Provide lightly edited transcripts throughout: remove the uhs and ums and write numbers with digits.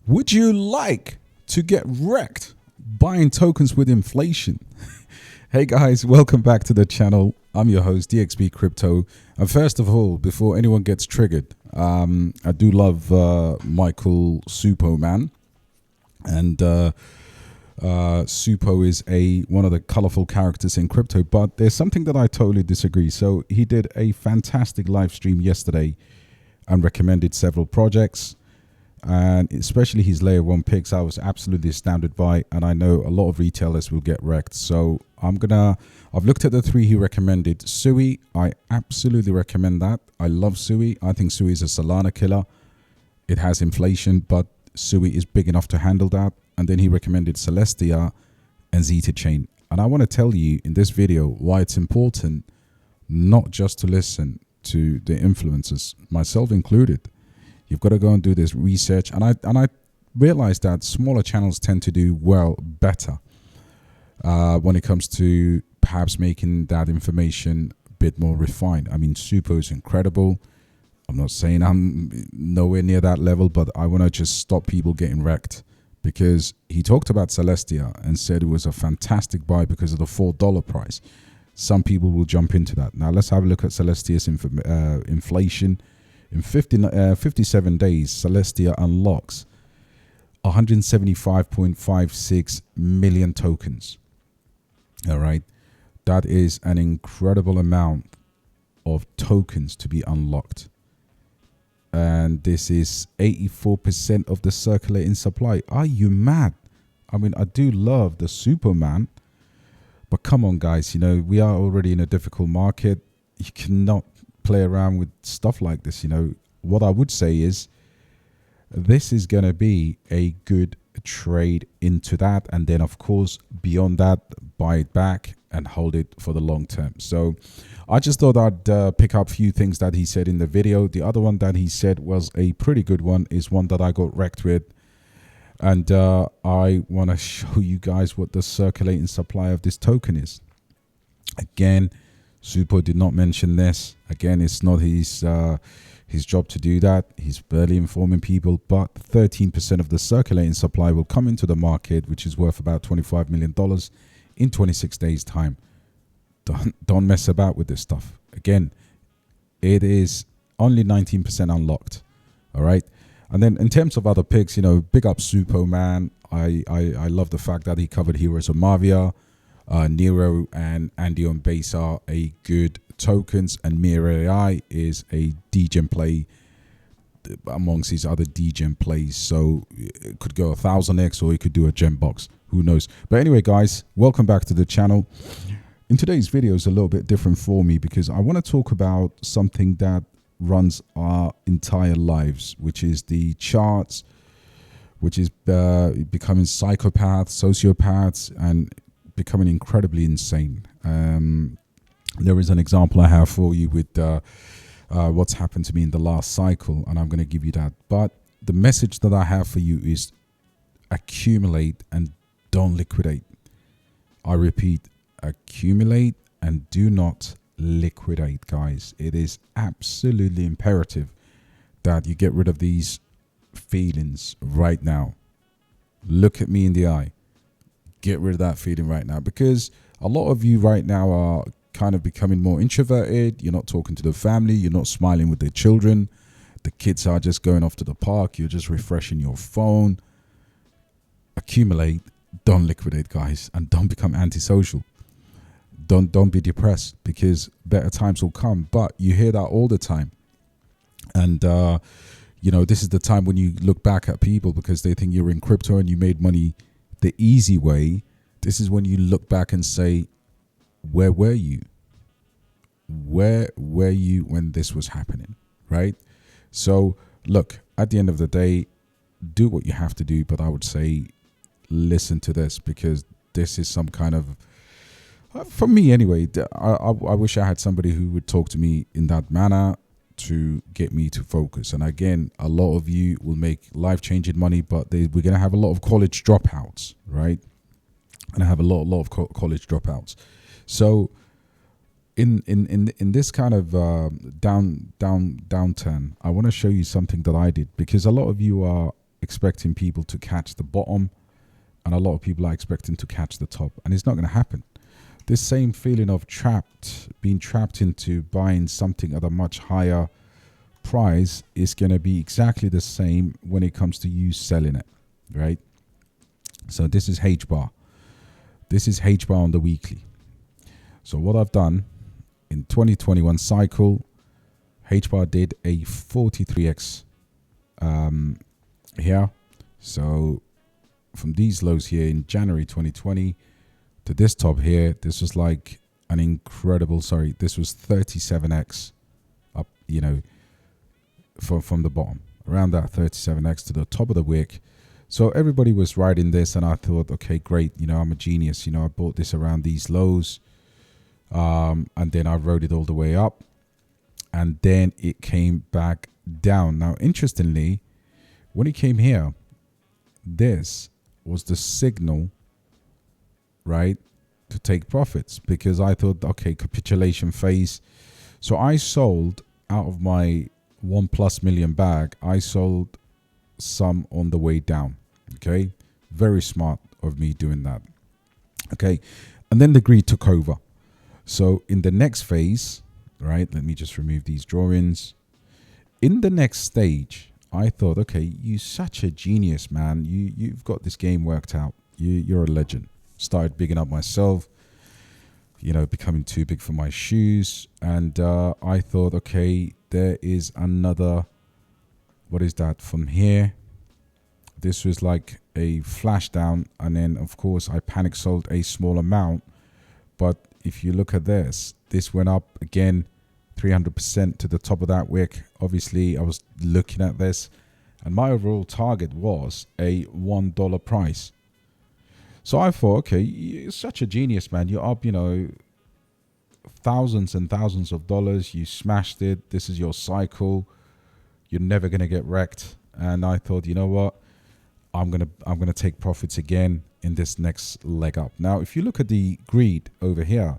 Would you like to get wrecked buying tokens with inflation? Hey guys, welcome back to the channel. I'm your host, DXB Crypto. And first of all, before anyone gets triggered, I do love Michael Supo, man. And Supo is one of the colorful characters in crypto, but there's something that I totally disagree. So he did a fantastic live stream yesterday and recommended several projects, and especially his layer one picks I was absolutely astounded by, and I know a lot of retailers will get wrecked. So I've looked at the three he recommended. Sui, I absolutely recommend that. I love Sui. I think Sui is a Solana killer. It has inflation, but Sui is big enough to handle that. And then he recommended Celestia and Zeta Chain. And I want to tell you in this video why it's important not just to listen to the influencers, myself included. You've got to go and do this research. And I realized that smaller channels tend to do better when it comes to perhaps making that information a bit more refined. I mean, Supo is incredible. I'm not saying I'm nowhere near that level, but I want to just stop people getting wrecked, because he talked about Celestia and said it was a fantastic buy because of the $4 price. Some people will jump into that. Now let's have a look at Celestia's inflation. In 57 days, Celestia unlocks 175.56 million tokens. All right. That is an incredible amount of tokens to be unlocked. And this is 84% of the circulating supply. Are you mad? I mean, I do love the Superman, but come on, guys. You know, we are already in a difficult market. You cannot play around with stuff like this. You know, what I would say is this is going to be a good trade into that, and then of course beyond that, buy it back and hold it for the long term. So I just thought I'd pick up a few things that he said in the video. The other one that he said was a pretty good one, is one that I got wrecked with, and I want to show you guys what the circulating supply of this token is. Again, Supo did not mention this. Again, it's not his job to do that. He's barely informing people, but 13% of the circulating supply will come into the market, which is worth about $25 million in 26 days time. Don't mess about with this stuff. Again, it is only 19% unlocked. All right. And then in terms of other picks, you know, big up Supo, man. I love the fact that he covered Heroes of Mavia. Nero and Andy on Base are a good tokens, and Mir AI is a degen play amongst these other degen plays. So it could go 1000x, or it could do a gem box. Who knows? But anyway, guys, welcome back to the channel. In today's video is a little bit different for me, because I want to talk about something that runs our entire lives, which is the charts, which is becoming psychopaths, sociopaths, and becoming incredibly insane. There is an example I have for you with what's happened to me in the last cycle, and I'm going to give you that. But the message that I have for you is accumulate and don't liquidate. I repeat, accumulate and do not liquidate, guys. It is absolutely imperative that you get rid of these feelings right now. Look at me in the eye. Get rid of that feeling right now, because a lot of you right now are kind of becoming more introverted. You're not talking to the family. You're not smiling with their children. The kids are just going off to the park. You're just refreshing your phone. Accumulate, don't liquidate, guys, and don't become antisocial. Don't be depressed, because better times will come. But you hear that all the time, and you know, this is the time when you look back at people because they think you're in crypto and you made money the easy way. This is when you look back and say, where were you? Where were you when this was happening, right? So look, at the end of the day, do what you have to do, but I would say listen to this, because this is some kind of, for me anyway, I wish I had somebody who would talk to me in that manner to get me to focus. And again, a lot of you will make life-changing money, but we're going to have a lot of college dropouts, right? And I have a lot of college dropouts. So in this kind of downturn, I want to show you something that I did, because a lot of you are expecting people to catch the bottom, and a lot of people are expecting to catch the top, and it's not going to happen. This same feeling of being trapped into buying something at a much higher price is going to be exactly the same when it comes to you selling it, right? So this is HBAR. This is HBAR on the weekly. So what I've done in 2021 cycle, HBAR did a 43x here. So from these lows here in January 2020 to this top here, this was like an incredible, this was 37x up, you know, from the bottom, around that 37x to the top of the wick. So everybody was riding this, and I thought, okay, great, you know, I'm a genius, you know, I bought this around these lows, and then I rode it all the way up, and then it came back down. Now, interestingly, when it came here, this was the signal, right, to take profits, because I thought, okay, capitulation phase. So I sold out of my 1+ million bag, I sold some on the way down. Okay, very smart of me doing that. Okay, and then the greed took over. So in the next phase, right, let me just remove these drawings. In the next stage, I thought, okay, you're such a genius, man. You've got this game worked out. You're a legend. Started bigging up myself, you know, becoming too big for my shoes. And I thought, okay, there is another, what is that from here? This was like a flash down. And then, of course, I panic sold a small amount. But if you look at this went up again 300% to the top of that wick. Obviously, I was looking at this, and my overall target was a $1 price. So I thought, okay, you're such a genius, man. You're up, you know, thousands and thousands of dollars. You smashed it. This is your cycle. You're never gonna get wrecked. And I thought, you know what? I'm gonna take profits again in this next leg up. Now, if you look at the greed over here,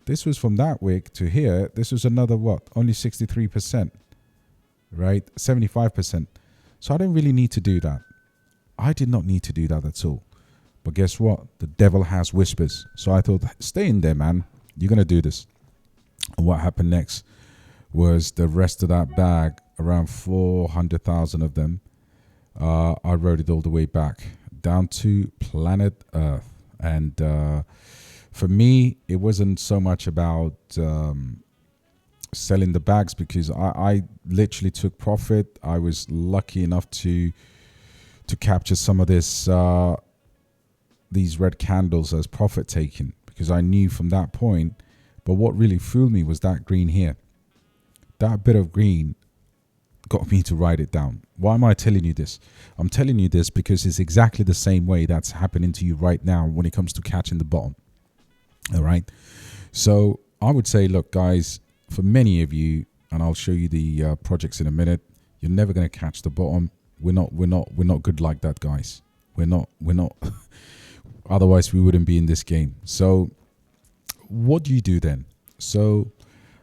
this was from that wick to here. This was another what? Only 63%, right? 75%. So I didn't really need to do that. I did not need to do that at all. But guess what? The devil has whispers. So I thought, stay in there, man. You're going to do this. And what happened next was the rest of that bag, around 400,000 of them, I rode it all the way back down to planet Earth. And for me, it wasn't so much about selling the bags, because I literally took profit. I was lucky enough to capture some of this these red candles as profit taking, because I knew from that point. But what really fooled me was that green here. That bit of green got me to write it down. Why am I telling you this? I'm telling you this because it's exactly the same way that's happening to you right now when it comes to catching the bottom. All right. So I would say, look, guys, for many of you, and I'll show you the projects in a minute, you're never going to catch the bottom. We're not good like that, guys. We're not. Otherwise, we wouldn't be in this game. So what do you do then? So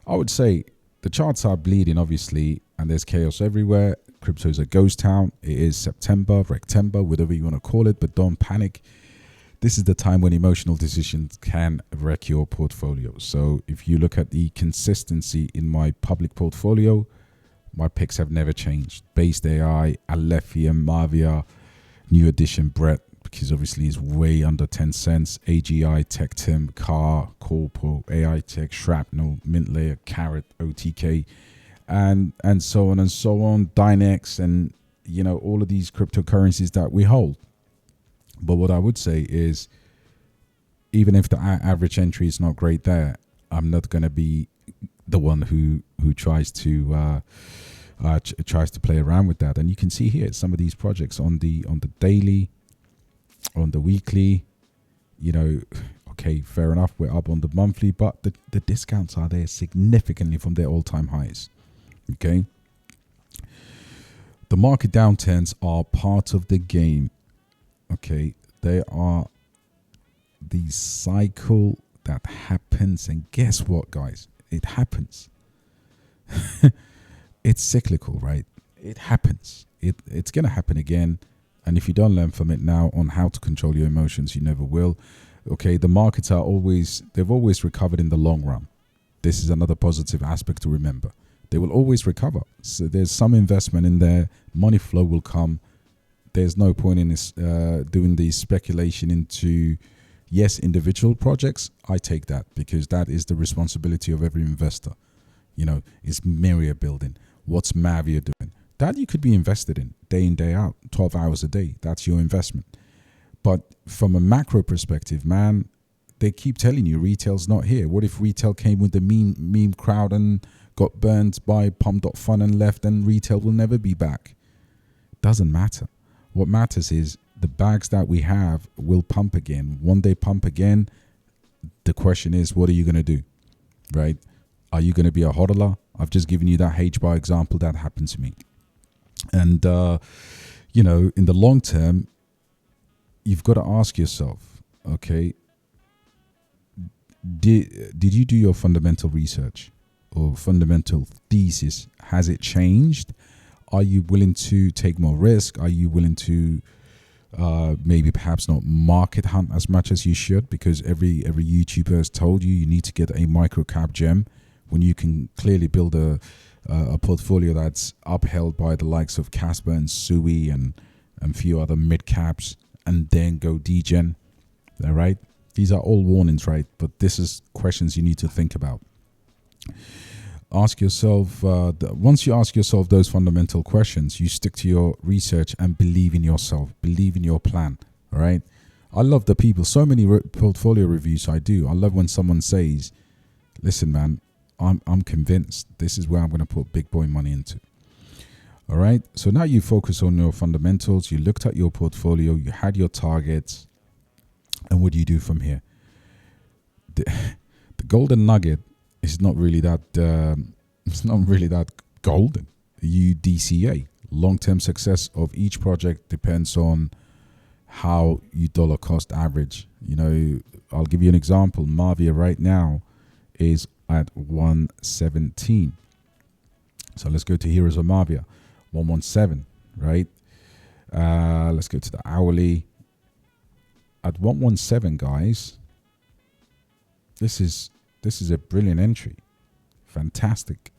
I would say the charts are bleeding, obviously, and there's chaos everywhere. Crypto is a ghost town. It is September, Rectember, whatever you want to call it, but don't panic. This is the time when emotional decisions can wreck your portfolio. So if you look at the consistency in my public portfolio, my picks have never changed. Basedai, Alephium, Mavia, new edition Brett, because obviously it's way under 10 cents. AGI, Tech Tim, Car, Corpo, aitech, Shrapnel, Mintlayer, Carrot, OTK, and so on and so on. Dynex, and you know, all of these cryptocurrencies that we hold. But what I would say is, even if the average entry is not great there, I'm not going to be the one who tries to play around with that. And you can see here some of these projects on the daily, on the weekly. You know, okay, fair enough, we're up on the monthly, but the discounts are there significantly from their all-time highs. Okay, the market downturns are part of the game. Okay, they are the cycle that happens, and guess what, guys? It happens. It's cyclical, right? It happens. It's gonna happen again. And if you don't learn from it now on how to control your emotions, you never will. Okay, the markets they've always recovered in the long run. This is another positive aspect to remember. They will always recover. So there's some investment in there. Money flow will come. There's no point in this doing the speculation into, yes, individual projects. I take that because that is the responsibility of every investor. Is Myriad building? What's Mavia doing? That you could be invested in day out, 12 hours a day. That's your investment. But from a macro perspective, man, they keep telling you retail's not here. What if retail came with the meme crowd and got burned by pump.fun and left, and retail will never be back? Doesn't matter. What matters is the bags that we have will pump again. One day pump again. The question is, what are you going to do? Right? Are you going to be a hodler? I've just given you that HBAR example that happened to me. And, in the long term, you've got to ask yourself, okay, did you do your fundamental research or fundamental thesis? Has it changed? Are you willing to take more risk? Are you willing to maybe perhaps not market hunt as much as you should? Because every YouTuber has told you need to get a micro cap gem when you can clearly build a portfolio that's upheld by the likes of Kaspa and Sui and a few other mid caps, and then go degen. All right, these are all warnings, right? But this is questions you need to think about. Ask yourself, once you ask yourself those fundamental questions, you stick to your research and believe in yourself, believe in your plan. All right. I love the people, so many portfolio reviews I do. I love when someone says, listen, man, I'm convinced this is where I'm going to put big boy money into. All right. So now you focus on your fundamentals. You looked at your portfolio, you had your targets. And what do you do from here? The golden nugget is not really that golden. You DCA. Long-term success of each project depends on how you dollar cost average. I'll give you an example. Mavia right now is at 117. So let's go to Heroes of Mavia, 117, right? Let's go to the hourly. At 117, guys, this is a brilliant entry. Fantastic.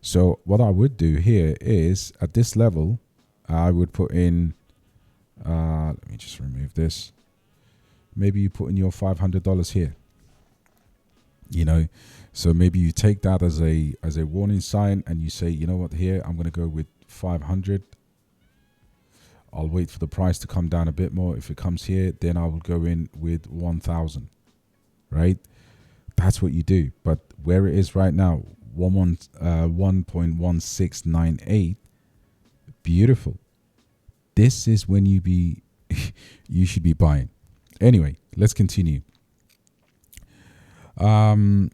So what I would do here is, at this level, I would put in, let me just remove this. Maybe you put in your $500 here. So maybe you take that as a warning sign, and you say, you know what, here, I'm going to go with 500. I'll wait for the price to come down a bit more. If it comes here, then I will go in with 1,000, right? That's what you do. But where it is right now, 1.1698, beautiful. This is when you should be buying. Anyway, let's continue. You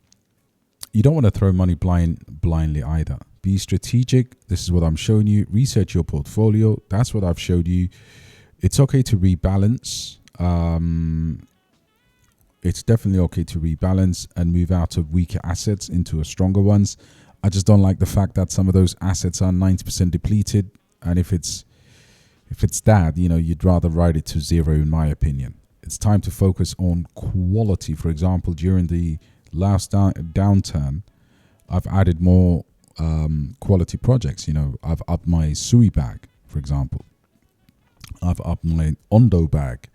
don't want to throw money blindly either. Be strategic. This is what I'm showing you. Research your portfolio. That's what I've showed you. It's okay to rebalance. It's definitely okay to rebalance and move out of weaker assets into stronger ones. I just don't like the fact that some of those assets are 90% depleted. And if it's that, you'd rather ride it to zero, in my opinion. It's time to focus on quality. For example, during the last downturn, I've added more quality projects. I've upped my Sui bag, for example. I've upped my Ondo bag,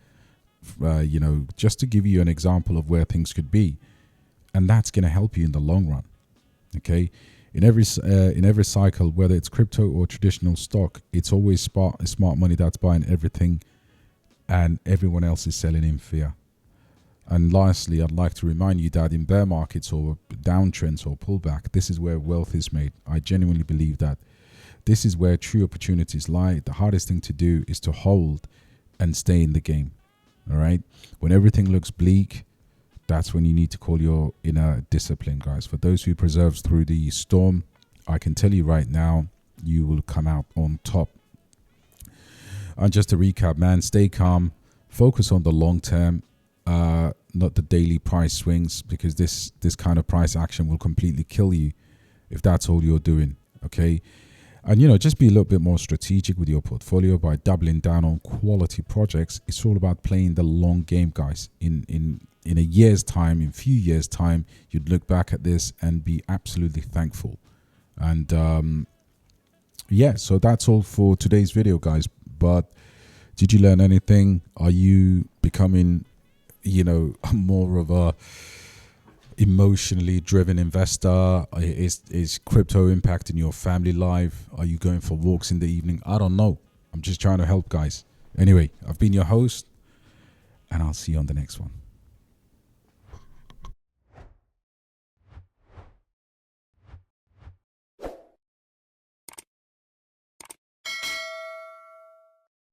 just to give you an example of where things could be. And that's going to help you in the long run. Okay. In every cycle, whether it's crypto or traditional stock, it's always smart money that's buying everything and everyone else is selling in fear. And lastly, I'd like to remind you that in bear markets or downtrends or pullback, this is where wealth is made. I genuinely believe that this is where true opportunities lie. The hardest thing to do is to hold and stay in the game. All right. When everything looks bleak, that's when you need to call your inner discipline, guys. For those who preserves through the storm, I can tell you right now, you will come out on top. And just to recap, man, stay calm, focus on the long term, not the daily price swings, because this kind of price action will completely kill you if that's all you're doing. Okay. And, you know, just be a little bit more strategic with your portfolio by doubling down on quality projects. It's all about playing the long game, guys. In a year's time, in a few years' time, you'd look back at this and be absolutely thankful. And yeah, so that's all for today's video, guys. But did you learn anything? Are you becoming, you know, more of a emotionally driven investor? Is crypto impacting your family life? Are you going for walks in the evening? I don't know. I'm just trying to help, guys. Anyway, I've been your host, and I'll see you on the next one.